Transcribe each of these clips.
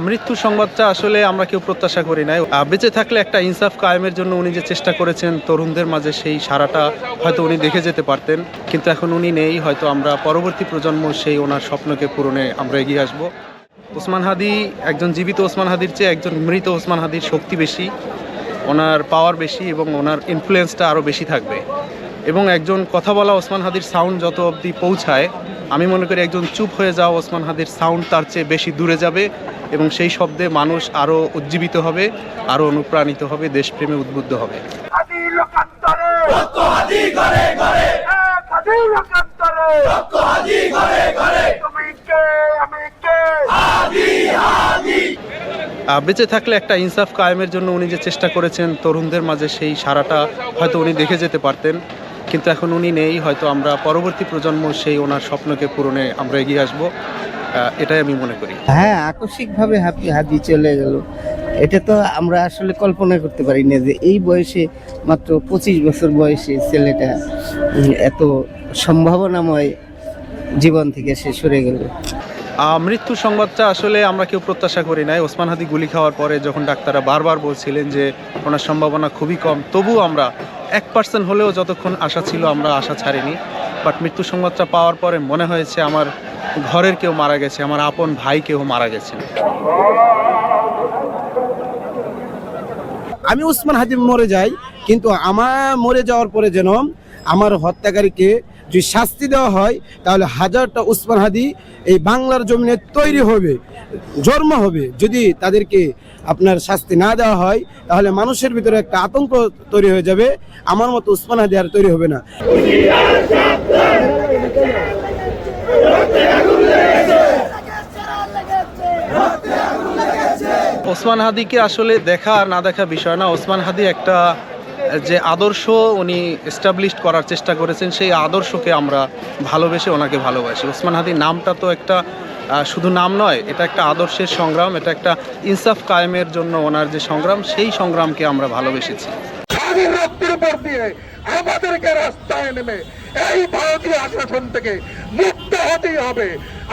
মৃত্যু সংবাদটা আসলে আমরা কেউ প্রত্যাশা করি নাই। বেঁচে থাকলে একটা ইনসাফ কায়েমের জন্য উনি যে চেষ্টা করেছেন তরুণদের মাঝে, সেই সারাটা হয়তো উনি দেখে যেতে পারতেন, কিন্তু এখন উনি নেই। হয়তো আমরা পরবর্তী প্রজন্ম সেই ওনার স্বপ্নকে পূরণে আমরা এগিয়ে আসব। ওসমান হাদি, একজন জীবিত ওসমান হাদির চেয়ে একজন মৃত ওসমান হাদির শক্তি বেশি, ওনার পাওয়ার বেশি এবং ওনার ইনফ্লুয়েন্সটা আরও বেশি থাকবে। এবং একজন কথা বলা ওসমান হাদির সাউন্ড যত অবধি পৌঁছায়, আমি মনে করি একজন চুপ হয়ে যাওয়া ওসমান হাদির সাউন্ড তার চেয়ে বেশি দূরে যাবে এবং সেই শব্দে মানুষ আরও উজ্জীবিত হবে, আরও অনুপ্রাণিত হবে, দেশপ্রেমে উদ্বুদ্ধ হবে। বেঁচে থাকলে একটা ইনসাফ কায়েমের জন্য উনি যে চেষ্টা করেছেন তরুণদের মাঝে, সেই সারাটা হয়তো উনি দেখে যেতে পারতেন, কিন্তু এখন উনি নেই। হয়তো আমরা পরবর্তী প্রজন্ম সেই ওনার স্বপ্নকে পূরণে আমরা এগিয়ে আসব, এটাই আমি মনে করি। হ্যাঁ, আকস্মিকভাবে হাদি চলে গেল, এটা তো আমরা আসলে কল্পনা করতে পারি না যে এই বয়সে, মাত্র 25 বছর বয়সে ছেলেটা এত সম্ভাবনাময় জীবন থেকে সে সরে গেল। মৃত্যু সংবাদটা আসলে আমরা কেউ প্রত্যাশা করি নাই। ওসমান হাদি গুলি খাওয়ার পরে যখন ডাক্তাররা বারবার বলছিলেন যে ওনার সম্ভাবনা খুবই কম, তবুও আমরা 1% হলেও যতক্ষণ আশা ছিল আমরা আশা ছাড়িনি। বাট মৃত্যু সংবাদটা পাওয়ার পরে মনে হয়েছে আমার ঘরের কেউ মারা গেছে, আমার আপন ভাই কেউ মারা গেছে। আমি ওসমান হাদি মরে যাই, কিন্তু আমার মরে যাওয়ার পরে যেন আমার হত্যাকারীকে যদি শাস্তি দেওয়া হয়, তাহলে হাজারটা ওসমান হাদি এই বাংলার জমিনে তৈরি হবে, জন্ম হবে। যদি তাদেরকে আপনার শাস্তি না দেওয়া হয়, তাহলে মানুষের ভিতরে একটা আতঙ্ক তৈরি হয়ে যাবে, আমার মতো ওসমান হাদি আর তৈরি হবে না। ওসমান হাদিকে আসলে দেখা আর না দেখা বিষয় না। ওসমান হাদি একটা যে আদর্শ উনি এস্টাবলিশ করার চেষ্টা করেছেন, সেই আদর্শকে আমরা ভালোবেসে ওনাকে ভালোবাসি। ওসমান হাদির নামটা তো একটা শুধু নাম নয়, এটা একটা আদর্শের সংগ্রাম, এটা একটা ইনসাফ কায়েমের জন্য ওনার যে সংগ্রাম, সেই সংগ্রামকে আমরা ভালোবেসেছি। আমাদেরকে রাস্তায় নেমে এই ভারতীয় আগ্রাসন থেকে মুক্ত হতেই হবে।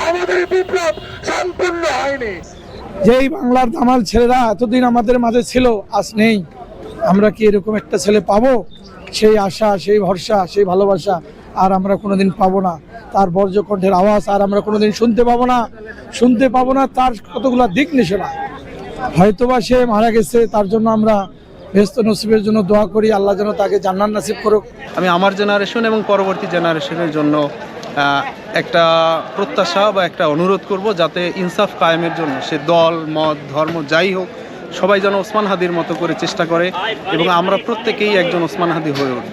আমাদের বিপ্লব সম্পূর্ণ হয়নি। যেই বাংলার দামাল ছেলেরা এতদিন আমাদের মাঝে ছিল, আজ নেই। আমরা কি এরকম একটা ছেলে পাবো? সেই আশা, সেই ভরসা, সেই ভালোবাসা আর আমরা কোনোদিন পাবো না। তার বর্জ্যকণ্ঠের আওয়াজ আর আমরা কোনোদিন শুনতে পাবো না। তার কতগুলো দিক নিশানা, হয়তোবা সে মারা গেছে, তার জন্য আমরা ব্যস্ত নসিবের জন্য দোয়া করি, আল্লাহ যেন তাকে জান্নাত নসিব করুক। আমি আমার জেনারেশন এবং পরবর্তী জেনারেশনের জন্য একটা প্রত্যাশা বা একটা অনুরোধ করব, যাতে ইনসাফ কায়েমের জন্য সে দল, মত, ধর্ম যাই হোক, সবাই যেন ওসমান হাদির মতো করে চেষ্টা করে এবং আমরা প্রত্যেকেই একজন ওসমান হাদি হয়ে উঠব।